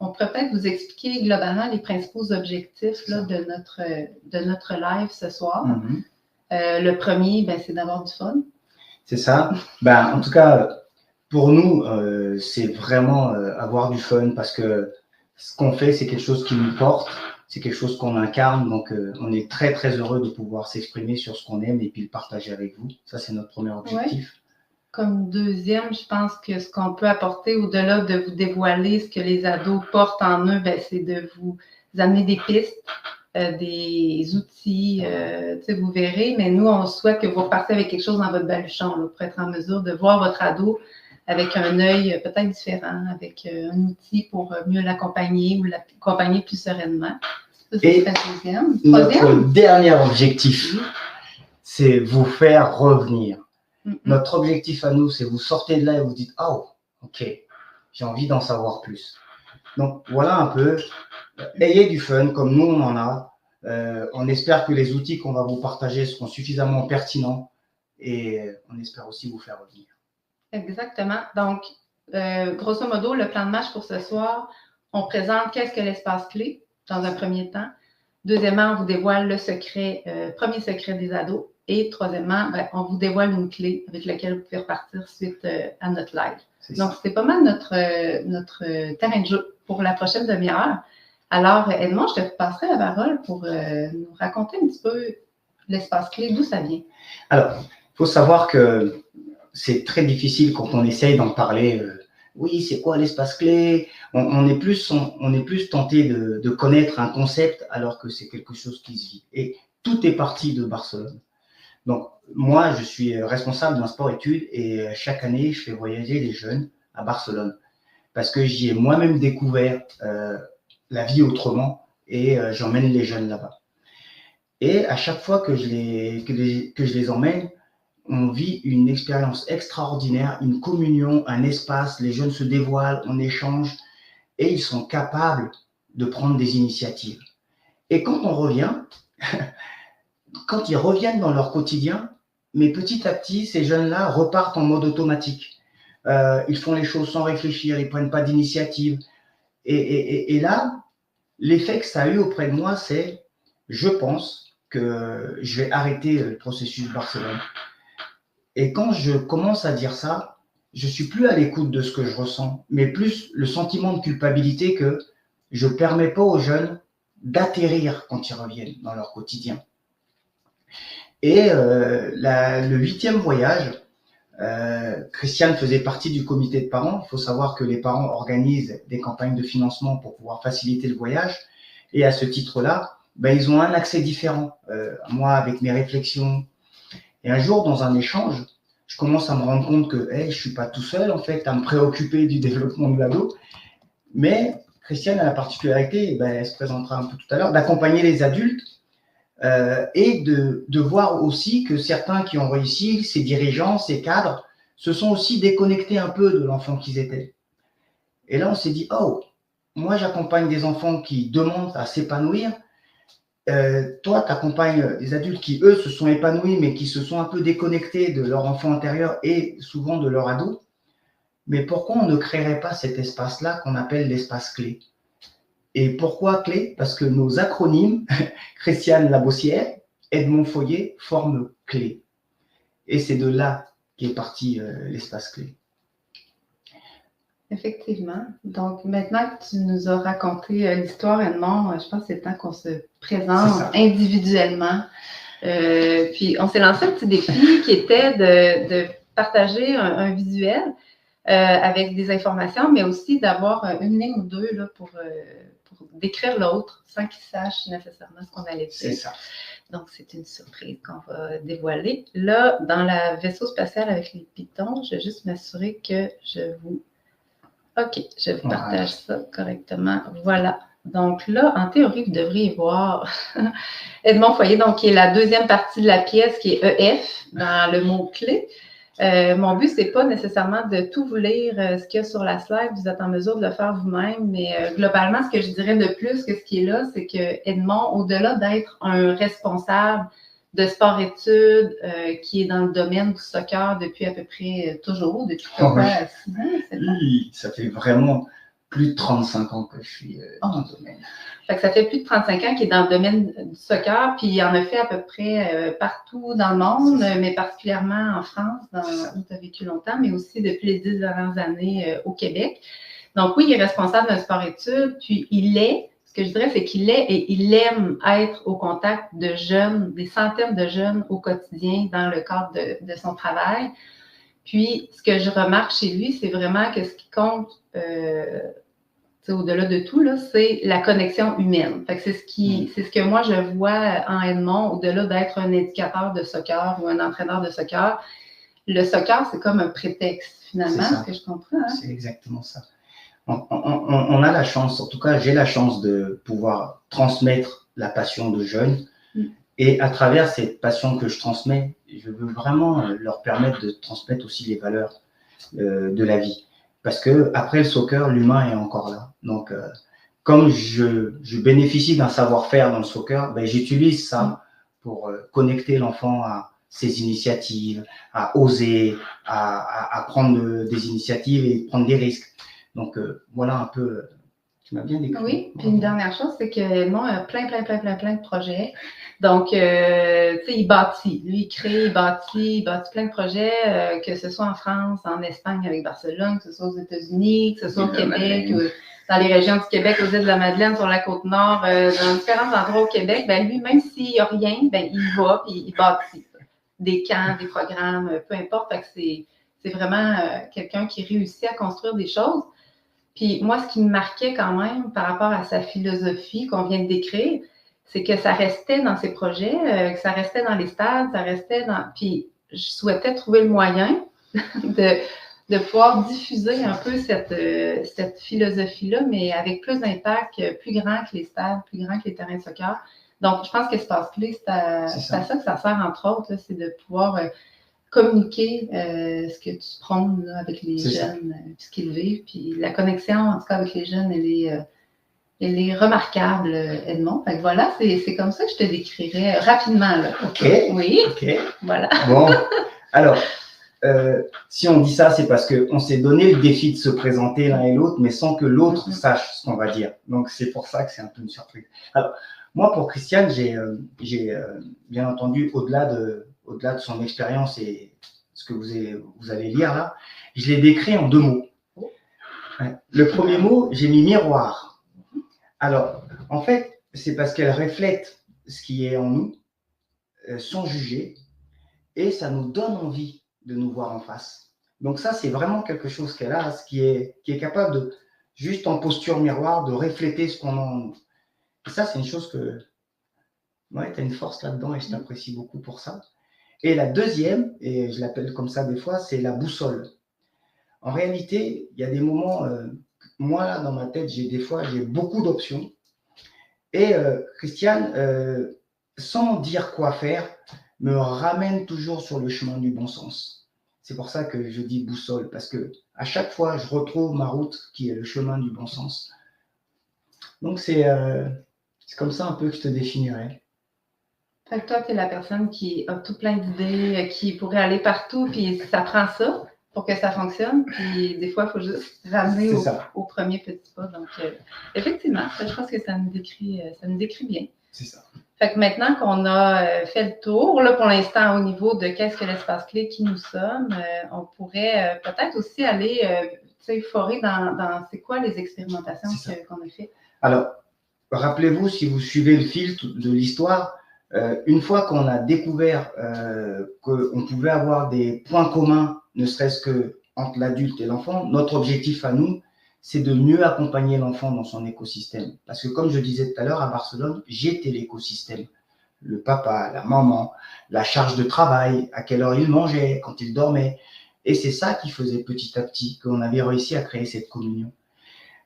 on pourrait peut-être vous expliquer globalement les principaux objectifs là, de notre live ce soir. Le premier, c'est d'avoir du fun. C'est ça. En tout cas, pour nous, c'est vraiment avoir du fun parce que ce qu'on fait, c'est quelque chose qui nous porte, c'est quelque chose qu'on incarne. Donc, on est très, très heureux de pouvoir s'exprimer sur ce qu'on aime et puis le partager avec vous. Ça, c'est notre premier objectif. Ouais. Comme deuxième, je pense que ce qu'on peut apporter au-delà de vous dévoiler ce que les ados portent en eux, c'est de vous amener des pistes, des outils, vous verrez. Mais nous, on souhaite que vous repartiez avec quelque chose dans votre baluchon là, pour être en mesure de voir votre ado avec un œil peut-être différent, avec un outil pour mieux l'accompagner ou l'accompagner plus sereinement. Ça, et notre dernier objectif, c'est vous faire revenir. Notre objectif à nous, c'est vous sortez de là et vous dites « Oh, ok, j'ai envie d'en savoir plus ». Donc, voilà un peu. Ayez du fun, comme nous, on en a. On espère que les outils qu'on va vous partager seront suffisamment pertinents et on espère aussi vous faire revenir. Exactement. Donc, grosso modo, le plan de match pour ce soir, on présente qu'est-ce que l'espace clé dans un premier temps. Deuxièmement, on vous dévoile le secret, premier secret des ados. Et troisièmement, on vous dévoile une clé avec laquelle vous pouvez repartir suite à notre live. Donc, c'est pas mal notre terrain de jeu pour la prochaine demi-heure. Alors, Edmond, je te passerai la parole pour nous raconter un petit peu l'espace clé, d'où ça vient. Alors, il faut savoir que c'est très difficile quand on essaye d'en parler. Oui, c'est quoi l'espace clé? On est plus tenté de connaître un concept alors que c'est quelque chose qui se vit. Et tout est parti de Barcelone. Donc, moi, je suis responsable d'un sport-études et chaque année, je fais voyager les jeunes à Barcelone parce que j'y ai moi-même découvert la vie autrement et j'emmène les jeunes là-bas. Et à chaque fois que je les emmène, on vit une expérience extraordinaire, une communion, un espace, les jeunes se dévoilent, on échange et ils sont capables de prendre des initiatives. Et quand on revient, quand ils reviennent dans leur quotidien, mais petit à petit, ces jeunes-là repartent en mode automatique. Ils font les choses sans réfléchir, ils ne prennent pas d'initiative. Et là, l'effet que ça a eu auprès de moi, c'est, je pense que je vais arrêter le processus Barcelone. Et quand je commence à dire ça, je ne suis plus à l'écoute de ce que je ressens, mais plus le sentiment de culpabilité que je ne permets pas aux jeunes d'atterrir quand ils reviennent dans leur quotidien. Et le 8e voyage, Christiane faisait partie du comité de parents. Il faut savoir que les parents organisent des campagnes de financement pour pouvoir faciliter le voyage. Et à ce titre-là, ils ont un accès différent. Moi, avec mes réflexions. Et un jour, dans un échange, je commence à me rendre compte que je ne suis pas tout seul, en fait, à me préoccuper du développement de l'ado. Mais Christiane a la particularité, elle se présentera un peu tout à l'heure, d'accompagner les adultes et de voir aussi que certains qui ont réussi, ces dirigeants, ces cadres, se sont aussi déconnectés un peu de l'enfant qu'ils étaient. Et là, on s'est dit, oh, moi j'accompagne des enfants qui demandent à s'épanouir. Toi, tu accompagnes des adultes qui, eux, se sont épanouis, mais qui se sont un peu déconnectés de leur enfant intérieur et souvent de leur ado. Mais pourquoi on ne créerait pas cet espace-là qu'on appelle l'espace clé? Et pourquoi clé? Parce que nos acronymes, Christiane Labossière, Edmond Foyer, forment clé. Et c'est de là qu'est parti l'espace clé. Effectivement. Donc, maintenant que tu nous as raconté l'histoire, Edmond, je pense que c'est le temps qu'on se présente individuellement. Puis, on s'est lancé un petit défi qui était de partager un visuel avec des informations, mais aussi d'avoir une ligne ou deux là, pour décrire l'autre sans qu'il sache nécessairement ce qu'on allait dire. C'est ça. Donc, c'est une surprise qu'on va dévoiler. Là, dans la vaisseau spatial avec les pitons, je vais juste m'assurer que je vous... OK, je vous partage ça correctement. Voilà. Donc là, en théorie, vous devriez voir Edmond Foyer, donc qui est la deuxième partie de la pièce, qui est EF, dans le mot-clé. Mon but, ce n'est pas nécessairement de tout vous lire ce qu'il y a sur la slide, vous êtes en mesure de le faire vous-même, mais globalement, ce que je dirais de plus que ce qui est là, c'est que Edmond, au-delà d'être un responsable de sport-études qui est dans le domaine du soccer depuis à peu près toujours, depuis 6 ans, oui, ça fait vraiment plus de 35 ans que je suis dans le domaine. Fait que ça fait plus de 35 ans qu'il est dans le domaine du soccer, puis il en a fait à peu près partout dans le monde, mais particulièrement en France, où tu as vécu longtemps, mais aussi depuis les 10 dernières années au Québec. Donc oui, il est responsable d'un sport-études, puis ce que je dirais, c'est qu'il est et il aime être au contact de jeunes, des centaines de jeunes au quotidien dans le cadre de son travail. Puis, ce que je remarque chez lui, c'est vraiment que ce qui compte au-delà de tout, là, c'est la connexion humaine. Fait que c'est ce que moi je vois en Edmond, au-delà d'être un éducateur de soccer ou un entraîneur de soccer. Le soccer, c'est comme un prétexte, finalement, ce que je comprends. Hein? C'est exactement ça. On a la chance, en tout cas, j'ai la chance de pouvoir transmettre la passion de jeunes. Et à travers cette passion que je transmets, je veux vraiment leur permettre de transmettre aussi les valeurs de la vie. Parce que après le soccer, l'humain est encore là. Donc, comme je bénéficie d'un savoir-faire dans le soccer, ben, j'utilise ça pour connecter l'enfant à ses initiatives, à oser, à prendre des initiatives et prendre des risques. Donc, voilà un peu, tu m'as bien décrit. Oui, puis une dernière chose, c'est que Edmond a plein de projets. Donc, tu sais, il bâtit. Lui, il crée, il bâtit plein de projets, que ce soit en France, en Espagne avec Barcelone, que ce soit aux États-Unis, que ce soit au Québec, dans les régions du Québec, aux îles de la Madeleine, sur la Côte-Nord, dans différents endroits au Québec. Ben lui, même s'il n'y a rien, ben il va puis il bâtit. Des camps, des programmes, peu importe. Fait que c'est vraiment quelqu'un qui réussit à construire des choses. Puis moi, ce qui me marquait quand même par rapport à sa philosophie qu'on vient de décrire, c'est que ça restait dans ses projets, que ça restait dans les stades, ça restait dans... Puis je souhaitais trouver le moyen de pouvoir diffuser un peu cette philosophie-là, mais avec plus d'impact, plus grand que les stades, plus grand que les terrains de soccer. Donc, je pense que Espace Clé, c'est à ça que ça sert, entre autres, c'est de pouvoir communiquer ce que tu prônes là, avec les jeunes, ce qu'ils vivent. Puis la connexion, en tout cas, avec les jeunes, elle est remarquable, Edmond. Fait que voilà, c'est comme ça que je te décrirais rapidement. Là. OK. Oui. OK. Voilà. Bon, alors, si on dit ça, c'est parce qu'on s'est donné le défi de se présenter l'un et l'autre, mais sans que l'autre sache ce qu'on va dire. Donc, c'est pour ça que c'est un peu une surprise. Alors, moi, pour Christiane, j'ai bien entendu, au-delà de son expérience et ce que vous allez lire là, je l'ai décrit en 2 mots. Le premier mot, j'ai mis miroir. Alors, en fait, c'est parce qu'elle reflète ce qui est en nous, sans juger, et ça nous donne envie de nous voir en face. Donc ça, c'est vraiment quelque chose qu'elle a, qui est capable de, juste en posture miroir, de refléter ce qu'on a en nous. Et ça, c'est une chose que, ouais, tu as une force là-dedans et je t'apprécie beaucoup pour ça. Et la deuxième, et je l'appelle comme ça des fois, c'est la boussole. En réalité, il y a des moments, moi, là, dans ma tête, j'ai beaucoup d'options. Et Christiane, sans dire quoi faire, me ramène toujours sur le chemin du bon sens. C'est pour ça que je dis boussole, parce que à chaque fois, je retrouve ma route qui est le chemin du bon sens. Donc, c'est comme ça un peu que je te définirais. Fait que toi, tu es la personne qui a tout plein d'idées, qui pourrait aller partout, puis ça prend ça pour que ça fonctionne. Puis des fois, il faut juste ramener au premier petit pas. Donc, effectivement, je pense que ça nous décrit bien. C'est ça. Fait que maintenant qu'on a fait le tour, là, pour l'instant, au niveau de qu'est-ce que l'espace clé, qui nous sommes, on pourrait peut-être aussi aller forer dans c'est quoi les expérimentations qu'on a faites. Alors, rappelez-vous, si vous suivez le fil de l'histoire, une fois qu'on a découvert qu'on pouvait avoir des points communs, ne serait-ce que entre l'adulte et l'enfant, notre objectif à nous, c'est de mieux accompagner l'enfant dans son écosystème. Parce que comme je disais tout à l'heure, à Barcelone, j'étais l'écosystème. Le papa, la maman, la charge de travail, à quelle heure il mangeait, quand il dormait. Et c'est ça qui faisait petit à petit qu'on avait réussi à créer cette communion.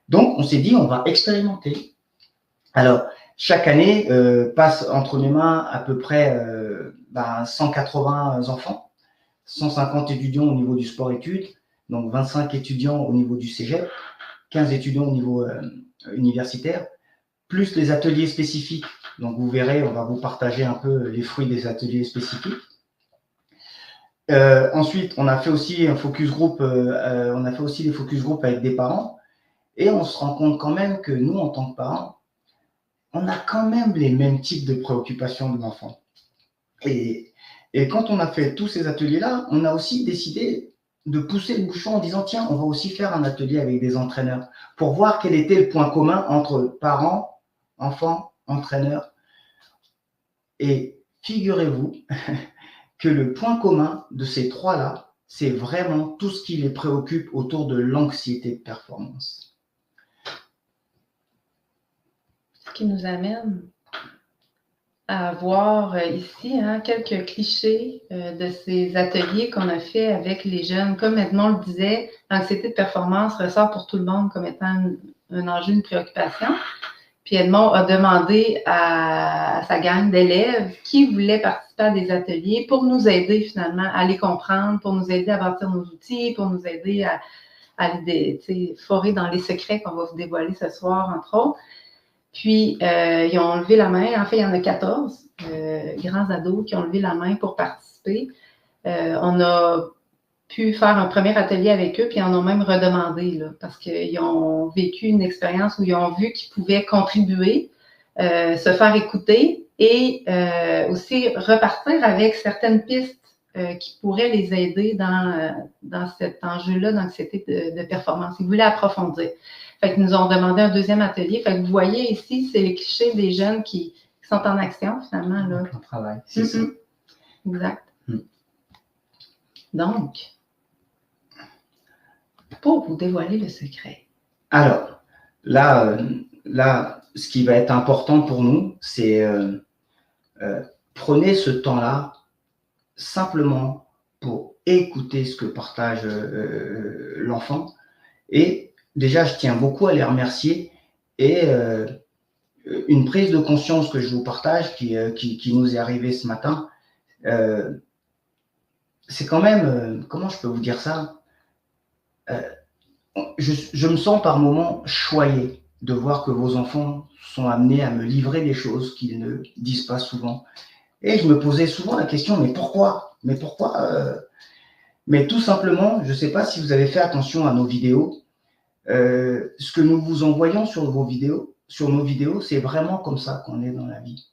Donc, on s'est dit, on va expérimenter. Alors, chaque année, passe entre mes mains à peu près 180 enfants, 150 étudiants au niveau du sport-études, donc 25 étudiants au niveau du cégep, 15 étudiants au niveau universitaire, plus les ateliers spécifiques. Donc, vous verrez, on va vous partager un peu les fruits des ateliers spécifiques. Ensuite, on a fait aussi un focus group, on a fait aussi des focus group avec des parents. Et on se rend compte quand même que nous, en tant que parents, on a quand même les mêmes types de préoccupations de l'enfant. Et quand on a fait tous ces ateliers-là, on a aussi décidé de pousser le bouchon en disant, tiens, on va aussi faire un atelier avec des entraîneurs pour voir quel était le point commun entre parents, enfants, entraîneurs. Et figurez-vous que le point commun de ces trois-là, c'est vraiment tout ce qui les préoccupe autour de l'anxiété de performance. Ce qui nous amène à voir ici quelques clichés de ces ateliers qu'on a fait avec les jeunes. Comme Edmond le disait, l'anxiété de performance ressort pour tout le monde comme étant un enjeu, une préoccupation. Puis Edmond a demandé à sa gang d'élèves qui voulaient participer à des ateliers pour nous aider finalement à les comprendre, pour nous aider à bâtir nos outils, pour nous aider à forer dans les secrets qu'on va vous dévoiler ce soir, entre autres. Puis, ils ont levé la main. En fait, il y en a 14 grands ados qui ont levé la main pour participer. On a pu faire un premier atelier avec eux, puis ils en ont même redemandé, là, parce qu'ils ont vécu une expérience où ils ont vu qu'ils pouvaient contribuer, se faire écouter et aussi repartir avec certaines pistes qui pourraient les aider dans cet enjeu-là d'anxiété de performance. Ils voulaient approfondir. Fait qu'ils nous ont demandé un deuxième atelier. Fait que vous voyez ici, c'est les clichés des jeunes qui sont en action, finalement. Là. En travail, c'est ça. Exact. Donc, pour vous dévoiler le secret. Alors, là, ce qui va être important pour nous, c'est prenez ce temps-là simplement pour écouter ce que partage l'enfant. Et déjà, je tiens beaucoup à les remercier. Et une prise de conscience que je vous partage, qui nous est arrivée ce matin, c'est quand même, comment je peux vous dire ça, je me sens par moments choyé de voir que vos enfants sont amenés à me livrer des choses qu'ils ne disent pas souvent. Et je me posais souvent la question, mais pourquoi? Mais pourquoi Mais tout simplement, je ne sais pas si vous avez fait attention à nos vidéos. Ce que nous vous envoyons sur nos vidéos, c'est vraiment comme ça qu'on est dans la vie.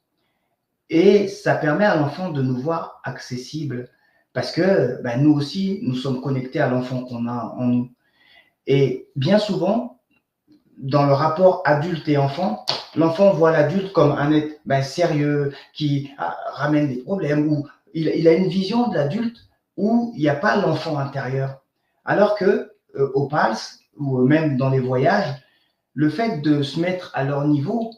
Et ça permet à l'enfant de nous voir accessibles parce que nous aussi, nous sommes connectés à l'enfant qu'on a en nous. Et bien souvent, dans le rapport adulte et enfant, l'enfant voit l'adulte comme un être sérieux, qui ramène des problèmes, ou il a une vision de l'adulte où il n'y a pas l'enfant intérieur. Alors que au PALS, ou même dans les voyages, le fait de se mettre à leur niveau,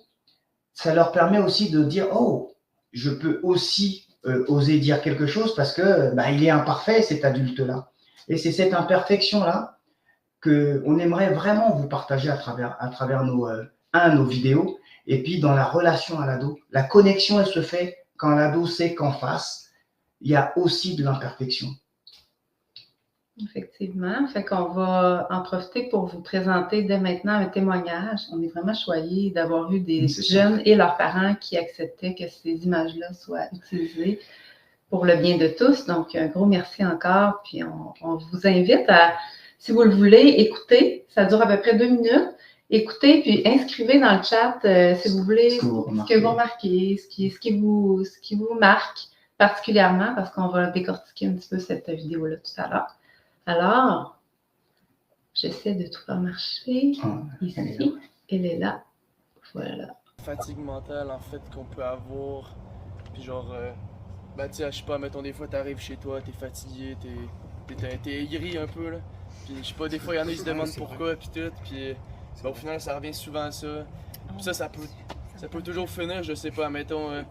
ça leur permet aussi de dire « Oh, je peux aussi oser dire quelque chose parce que il est imparfait, cet adulte-là. » Et c'est cette imperfection-là qu'on aimerait vraiment vous partager à travers nos vidéos. Et puis, dans la relation à l'ado, la connexion, elle se fait quand l'ado sait qu'en face, il y a aussi de l'imperfection. Effectivement. Fait qu'on va en profiter pour vous présenter dès maintenant un témoignage. On est vraiment choyés d'avoir eu des jeunes et leurs parents qui acceptaient que ces images-là soient utilisées pour le bien de tous. Donc, un gros merci encore. Puis, on vous invite à, si vous le voulez, écouter. Ça dure à peu près 2 minutes. Écoutez, puis inscrivez dans le chat si vous voulez ce que vous remarquez, ce qui vous marque particulièrement, parce qu'on va décortiquer un petit peu cette vidéo-là tout à l'heure. Alors, j'essaie de tout faire marcher. Ici, elle est là. Voilà. Fatigue mentale, en fait, qu'on peut avoir. Puis genre, tu sais, je sais pas, mettons, des fois, t'arrives chez toi, t'es fatigué, t'es aigri un peu, là. Puis je sais pas, des fois, il y en a qui se demandent pourquoi, puis tout. Puis au final, ça revient souvent à ça. Puis ça peut toujours finir, je sais pas, mettons,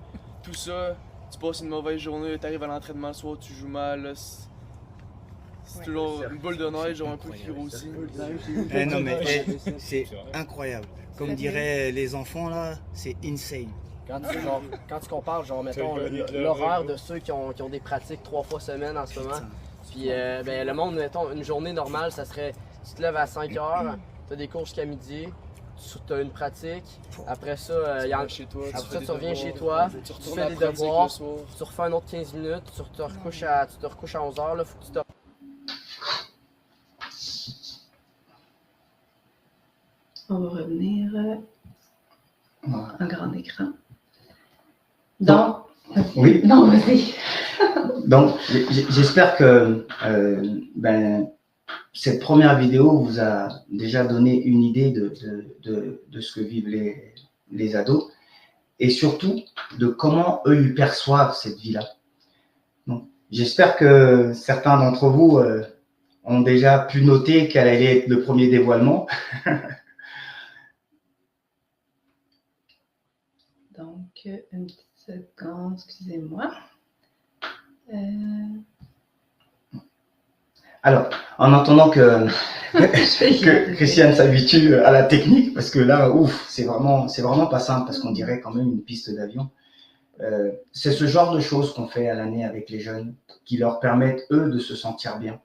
tout ça, tu passes une mauvaise journée, t'arrives à l'entraînement le soir, tu joues mal, là, c'est toujours une boule de neige, genre un peu qui grossit. Non mais c'est incroyable. Comme diraient les enfants là, c'est insane. Quand tu compares, genre, mettons, l'horaire de ceux qui ont des pratiques 3 fois semaine en ce moment, puis le monde, mettons, une journée normale, ça serait, tu te lèves à 5 h, tu as des cours jusqu'à midi, tu as une pratique, après ça, tu reviens chez toi, tu fais des devoirs, tu refais un autre 15 minutes, tu te recouches à 11 h, là, faut que tu te... un grand écran. Donc, oui. Non, vas-y. Donc, j'espère que cette première vidéo vous a déjà donné une idée de ce que vivent les ados et surtout de comment eux ils perçoivent cette vie-là. Donc, j'espère que certains d'entre vous ont déjà pu noter quel allait être le premier dévoilement. Donc, une petite seconde, excusez-moi. Alors, en attendant que Christiane s'habitue à la technique, parce que là, ouf, c'est vraiment pas simple, parce qu'on dirait quand même une piste d'avion. C'est ce genre de choses qu'on fait à l'année avec les jeunes, qui leur permettent, eux, de se sentir bien.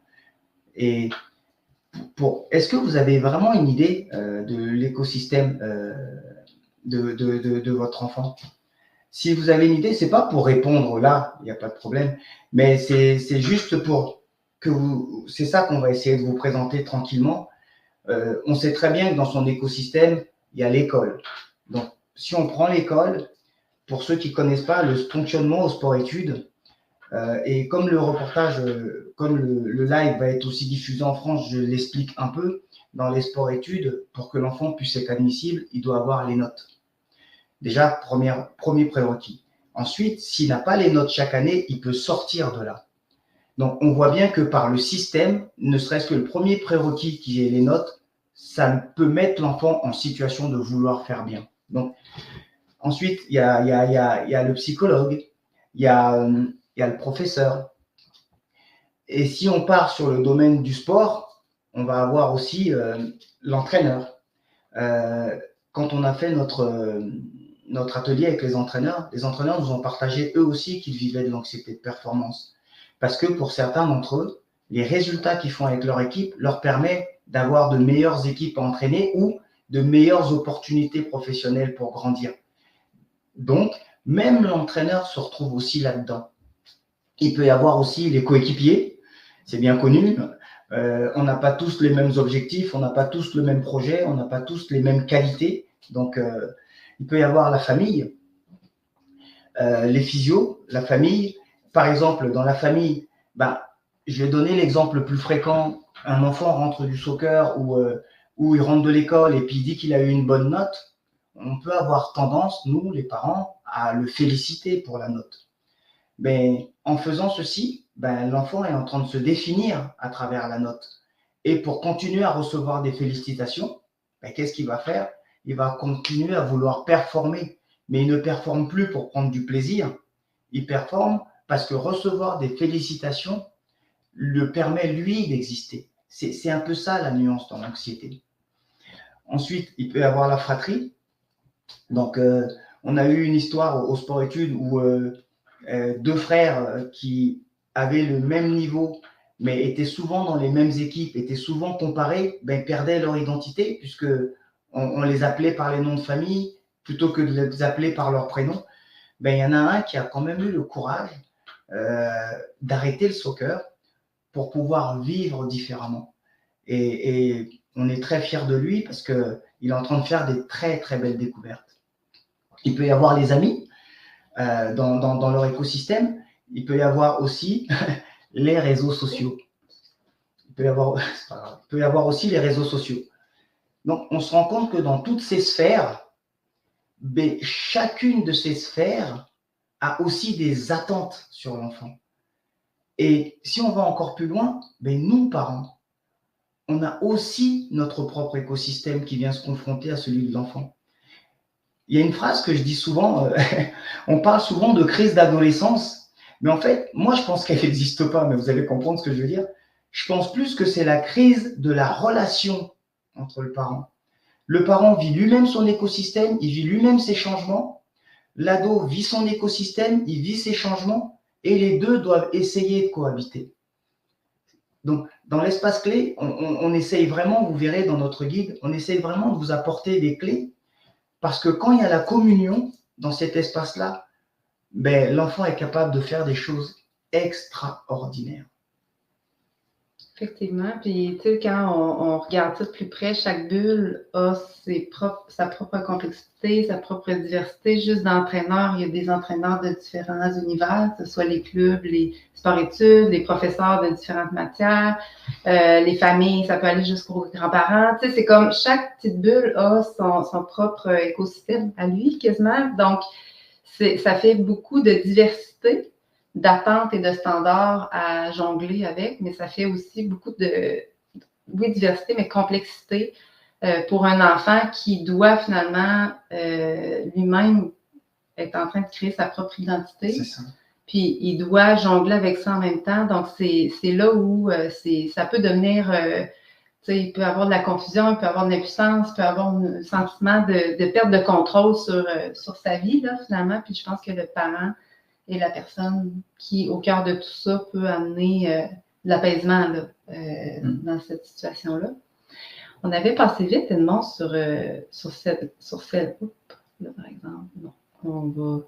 Et est-ce que vous avez vraiment une idée de l'écosystème de votre enfant? Si vous avez une idée, c'est pas pour répondre là, il n'y a pas de problème, mais c'est juste pour c'est ça qu'on va essayer de vous présenter tranquillement. On sait très bien que dans son écosystème, il y a l'école. Donc, si on prend l'école, pour ceux qui ne connaissent pas le fonctionnement au sport-études, et comme le reportage, comme le live va être aussi diffusé en France, je l'explique un peu, dans les sports-études, pour que l'enfant puisse être admissible, il doit avoir les notes. Déjà, premier prérequis. Ensuite, s'il n'a pas les notes chaque année, il peut sortir de là. Donc, on voit bien que par le système, ne serait-ce que le premier prérequis qui est les notes, ça peut mettre l'enfant en situation de vouloir faire bien. Donc, ensuite, il y a le psychologue, il y a le professeur. Et si on part sur le domaine du sport, on va avoir aussi l'entraîneur. Quand on a fait notre atelier avec les entraîneurs nous ont partagé eux aussi qu'ils vivaient de l'anxiété de performance. Parce que pour certains d'entre eux, les résultats qu'ils font avec leur équipe leur permettent d'avoir de meilleures équipes à entraîner ou de meilleures opportunités professionnelles pour grandir. Donc, même l'entraîneur se retrouve aussi là-dedans. Il peut y avoir aussi les coéquipiers, c'est bien connu. On n'a pas tous les mêmes objectifs, on n'a pas tous le même projet, on n'a pas tous les mêmes qualités. Donc, il peut y avoir la famille, les physios, la famille. Par exemple, dans la famille, je vais donner l'exemple le plus fréquent. Un enfant rentre du soccer ou il rentre de l'école et puis il dit qu'il a eu une bonne note. On peut avoir tendance, nous, les parents, à le féliciter pour la note. Mais en faisant ceci, l'enfant est en train de se définir à travers la note. Et pour continuer à recevoir des félicitations, qu'est-ce qu'il va faire? Il va continuer à vouloir performer. Mais il ne performe plus pour prendre du plaisir. Il performe parce que recevoir des félicitations le permet, lui, d'exister. C'est un peu ça la nuance dans l'anxiété. Ensuite, il peut y avoir la fratrie. Donc, on a eu une histoire au sport-études où deux frères qui avaient le même niveau, mais étaient souvent dans les mêmes équipes, étaient souvent comparés, perdaient leur identité, puisque on les appelait par les noms de famille, plutôt que de les appeler par leur prénom. Il y en a un qui a quand même eu le courage d'arrêter le soccer pour pouvoir vivre différemment. Et on est très fiers de lui parce qu'il est en train de faire des très, très belles découvertes. Il peut y avoir les amis dans leur écosystème. Il peut y avoir aussi les réseaux sociaux. Il peut y avoir aussi les réseaux sociaux. Donc, on se rend compte que dans toutes ces sphères, chacune de ces sphères a aussi des attentes sur l'enfant. Et si on va encore plus loin, nous, parents, on a aussi notre propre écosystème qui vient se confronter à celui de l'enfant. Il y a une phrase que je dis souvent, on parle souvent de crise d'adolescence, mais en fait, moi, je pense qu'elle n'existe pas, mais vous allez comprendre ce que je veux dire. Je pense plus que c'est la crise de la relation entre le parent. Le parent vit lui-même son écosystème, il vit lui-même ses changements. L'ado vit son écosystème, il vit ses changements, et les deux doivent essayer de cohabiter. Donc, dans l'espace clé, on essaye vraiment, vous verrez dans notre guide, on essaye vraiment de vous apporter des clés, parce que quand il y a la communion dans cet espace-là, l'enfant est capable de faire des choses extraordinaires. Effectivement. Puis, tu sais, quand on regarde ça de plus près, chaque bulle a sa propre complexité, sa propre diversité. Juste d'entraîneurs, il y a des entraîneurs de différents univers, que ce soit les clubs, les sports-études, les professeurs de différentes matières, les familles, ça peut aller jusqu'aux grands-parents. Tu sais, c'est comme chaque petite bulle a son propre écosystème à lui, quasiment. Donc, ça fait beaucoup de diversité, d'attentes et de standards à jongler avec, mais ça fait aussi beaucoup de, oui, diversité, mais complexité pour un enfant qui doit finalement lui-même être en train de créer sa propre identité. C'est ça. Puis il doit jongler avec ça en même temps. Donc, c'est là où ça peut devenir, tu sais, il peut avoir de la confusion, il peut avoir de l'impuissance, il peut avoir un sentiment de perte de contrôle sur sa vie, là, finalement. Puis je pense que le parent et la personne qui, au cœur de tout ça, peut amener de l'apaisement dans cette situation-là. On avait passé vite, Edmond, sur cette là, par exemple. Bon, on va...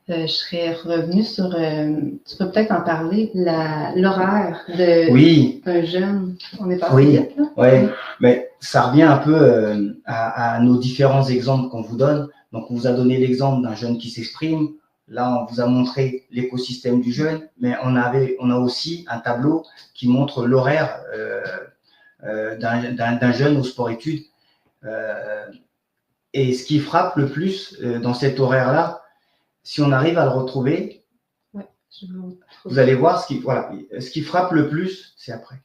je serais revenue sur... tu peux peut-être en parler, l'horaire d'un jeune. On est passé vite, là? Oui, mais ça revient un peu à nos différents exemples qu'on vous donne. Donc, on vous a donné l'exemple d'un jeune qui s'exprime. Là, on vous a montré l'écosystème du jeune, mais on a aussi un tableau qui montre l'horaire d'un jeune au sport-études. Et ce qui frappe le plus dans cet horaire-là, si on arrive à le retrouver, ouais, vous allez voir ce qui frappe le plus, c'est après.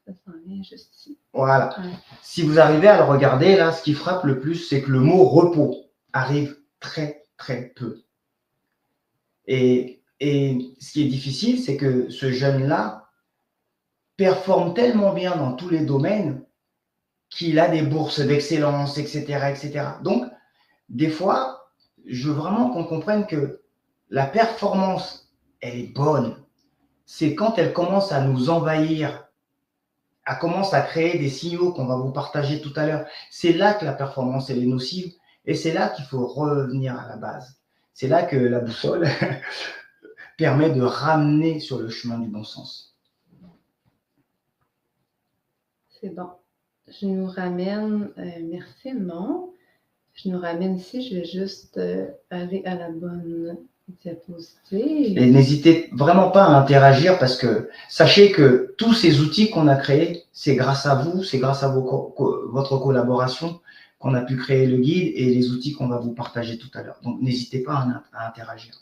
Ça s'en vient juste ici. Voilà. Ouais. Si vous arrivez à le regarder, là, ce qui frappe le plus, c'est que le mot repos arrive très, très peu. Et ce qui est difficile, c'est que ce jeune-là performe tellement bien dans tous les domaines qu'il a des bourses d'excellence, etc., etc. Donc, des fois, je veux vraiment qu'on comprenne que la performance, elle est bonne. C'est quand elle commence à nous envahir, elle commence à créer des signaux qu'on va vous partager tout à l'heure. C'est là que la performance, elle est nocive et c'est là qu'il faut revenir à la base. C'est là que la boussole permet de ramener sur le chemin du bon sens. C'est bon. Je nous ramène, merci Edmond. Je nous ramène ici, je vais juste aller à la bonne diapositive. Et n'hésitez vraiment pas à interagir parce que sachez que tous ces outils qu'on a créés, c'est grâce à vous, c'est grâce à votre collaboration qu'on a pu créer le guide et les outils qu'on va vous partager tout à l'heure. Donc, n'hésitez pas à interagir.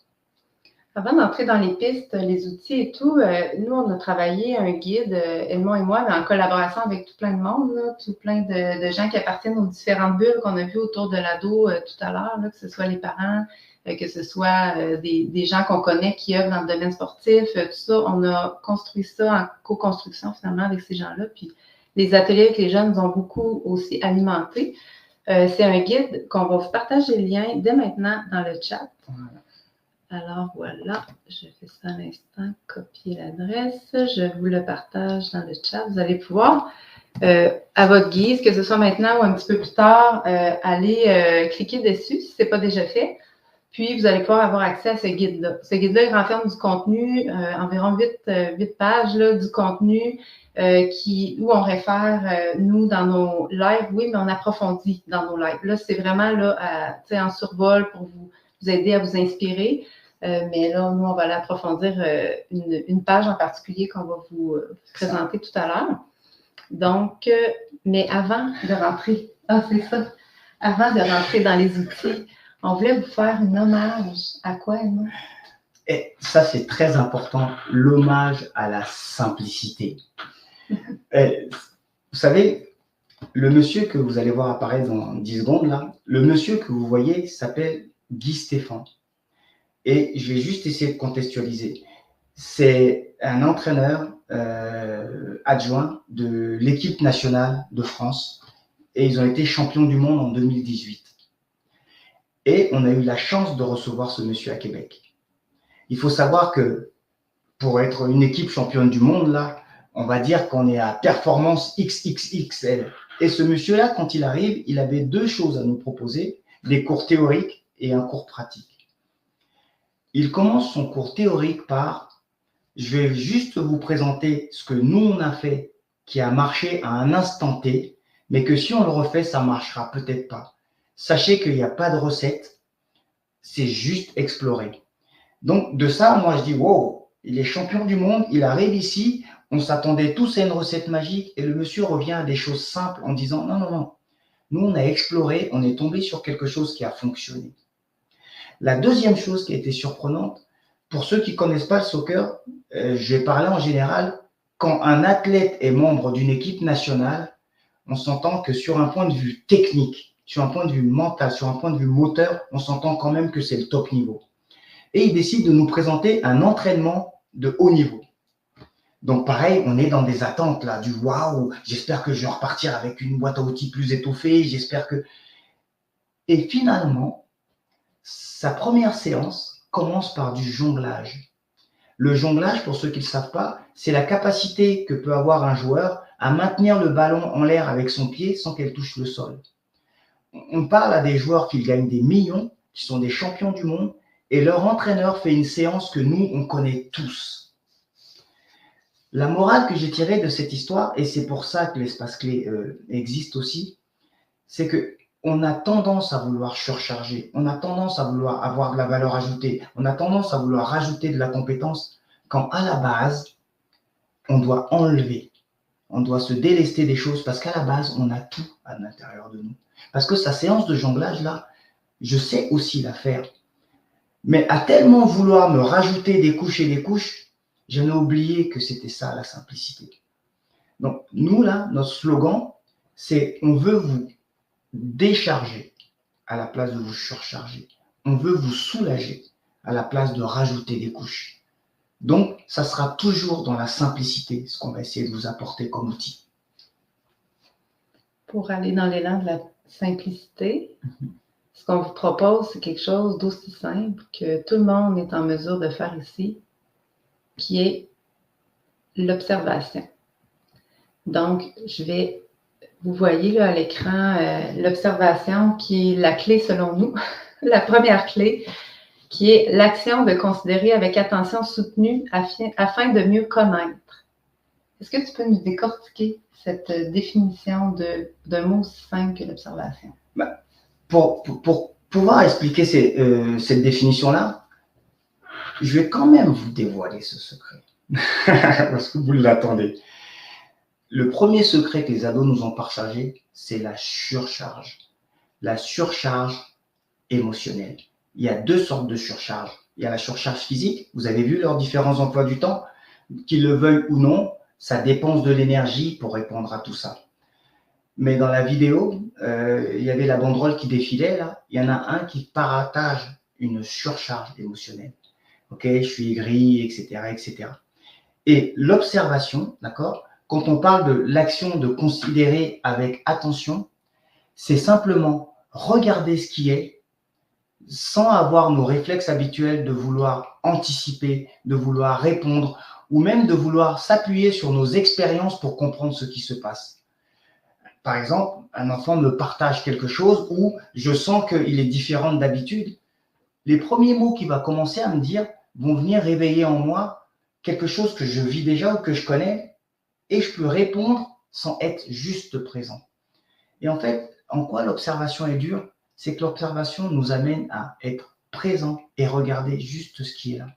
Avant d'entrer dans les pistes, les outils et tout, nous, on a travaillé un guide, Edmond et moi, en collaboration avec tout plein de monde, là, tout plein de gens qui appartiennent aux différentes bulles qu'on a vues autour de l'ado tout à l'heure, que ce soit les parents, que ce soit des gens qu'on connaît qui œuvrent dans le domaine sportif, tout ça. On a construit ça en co-construction finalement avec ces gens-là. Puis les ateliers avec les jeunes nous ont beaucoup aussi alimenté. C'est un guide qu'on va vous partager le lien dès maintenant dans le chat. Alors voilà, je fais ça à l'instant, copier l'adresse, je vous le partage dans le chat. Vous allez pouvoir, à votre guise, que ce soit maintenant ou un petit peu plus tard, aller cliquer dessus si ce n'est pas déjà fait. Puis, vous allez pouvoir avoir accès à ce guide-là. Ce guide-là, il renferme du contenu, environ 8 pages là, du contenu où on réfère, nous, dans nos lives. Oui, mais on approfondit dans nos lives. Là, c'est vraiment là, en survol pour vous aider à vous inspirer. Mais là, nous, on va aller approfondir une page en particulier qu'on va vous présenter tout à l'heure. Donc, mais avant de rentrer, avant de rentrer dans les outils, on voulait vous faire un hommage. À quoi, Emma? Et ça, c'est très important, l'hommage à la simplicité. Vous savez, le monsieur que vous allez voir apparaître dans 10 secondes, là, le monsieur que vous voyez s'appelle Guy Stéphane. Et je vais juste essayer de contextualiser. C'est un entraîneur adjoint de l'équipe nationale de France et ils ont été champions du monde en 2018. Et on a eu la chance de recevoir ce monsieur à Québec. Il faut savoir que pour être une équipe championne du monde, là, on va dire qu'on est à performance XXXL. Et ce monsieur-là, quand il arrive, il avait 2 choses à nous proposer, des cours théoriques et un cours pratique. Il commence son cours théorique par Je vais juste vous présenter ce que nous, on a fait, qui a marché à un instant T, mais que si on le refait, ça ne marchera peut-être pas. Sachez qu'il n'y a pas de recette, c'est juste explorer. Donc, de ça, moi, je dis, wow, il est champion du monde, il arrive ici, on s'attendait tous à une recette magique, et le monsieur revient à des choses simples en disant, non, non, non, nous, on a exploré, on est tombé sur quelque chose qui a fonctionné. La deuxième chose qui a été surprenante, pour ceux qui ne connaissent pas le soccer, je vais parler en général, quand un athlète est membre d'une équipe nationale, on s'entend que sur un point de vue technique, sur un point de vue mental, sur un point de vue moteur, on s'entend quand même que c'est le top niveau. Et il décide de nous présenter un entraînement de haut niveau. Donc pareil, on est dans des attentes là, du waouh, j'espère que je vais repartir avec une boîte à outils plus étoffée, j'espère que... Et finalement, sa première séance commence par du jonglage. Le jonglage, pour ceux qui ne le savent pas, c'est la capacité que peut avoir un joueur à maintenir le ballon en l'air avec son pied sans qu'elle touche le sol. On parle à des joueurs qui gagnent des millions, qui sont des champions du monde, et leur entraîneur fait une séance que nous, on connaît tous. La morale que j'ai tirée de cette histoire, et c'est pour ça que l'espace clé existe aussi, c'est qu'on a tendance à vouloir surcharger, on a tendance à vouloir avoir de la valeur ajoutée, on a tendance à vouloir rajouter de la compétence, quand à la base, on doit enlever, on doit se délester des choses, parce qu'à la base, on a tout à l'intérieur de nous. Parce que sa séance de jonglage, là, je sais aussi la faire. Mais à tellement vouloir me rajouter des couches et des couches, j'en ai oublié que c'était ça, la simplicité. Donc, nous, là, notre slogan, c'est « On veut vous décharger à la place de vous surcharger. On veut vous soulager à la place de rajouter des couches. » Donc, ça sera toujours dans la simplicité, ce qu'on va essayer de vous apporter comme outil. Pour aller dans l'élan de la simplicité, ce qu'on vous propose, c'est quelque chose d'aussi simple que tout le monde est en mesure de faire ici, qui est l'observation. Donc, vous voyez là à l'écran l'observation qui est la clé selon nous, la première clé, qui est l'action de considérer avec attention soutenue afin de mieux connaître. Est-ce que tu peux nous décortiquer cette définition d'un mot aussi simple que l'observation? Pour pouvoir expliquer cette définition-là, je vais quand même vous dévoiler ce secret, parce que vous l'attendez. Le premier secret que les ados nous ont partagé, c'est la surcharge. La surcharge émotionnelle. Il y a deux sortes de surcharge. Il y a la surcharge physique. Vous avez vu leurs différents emplois du temps, qu'ils le veuillent ou non, ça dépense de l'énergie pour répondre à tout ça. Mais dans la vidéo, il y avait la banderole qui défilait là. Il y en a un qui partage une surcharge émotionnelle. Ok, je suis aigri, etc., etc. Et l'observation, d'accord, quand on parle de l'action de considérer avec attention, c'est simplement regarder ce qui est sans avoir nos réflexes habituels de vouloir anticiper, de vouloir répondre ou même de vouloir s'appuyer sur nos expériences pour comprendre ce qui se passe. Par exemple, un enfant me partage quelque chose où je sens qu'il est différent d'habitude. Les premiers mots qu'il va commencer à me dire vont venir réveiller en moi quelque chose que je vis déjà ou que je connais et je peux répondre sans être juste présent. Et en fait, en quoi l'observation est dure? C'est que l'observation nous amène à être présent et regarder juste ce qui est là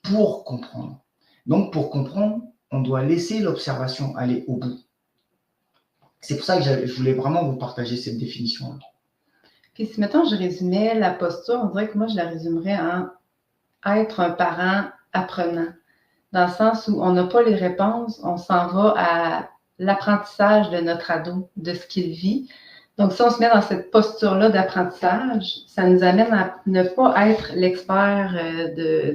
pour comprendre. Donc, pour comprendre, on doit laisser l'observation aller au bout. C'est pour ça que je voulais vraiment vous partager cette définition-là. Puis si, mettons, je résumais la posture, on dirait que moi, je la résumerais en être un parent apprenant. Dans le sens où on n'a pas les réponses, on s'en va à l'apprentissage de notre ado, de ce qu'il vit. Donc, si on se met dans cette posture-là d'apprentissage, ça nous amène à ne pas être l'expert de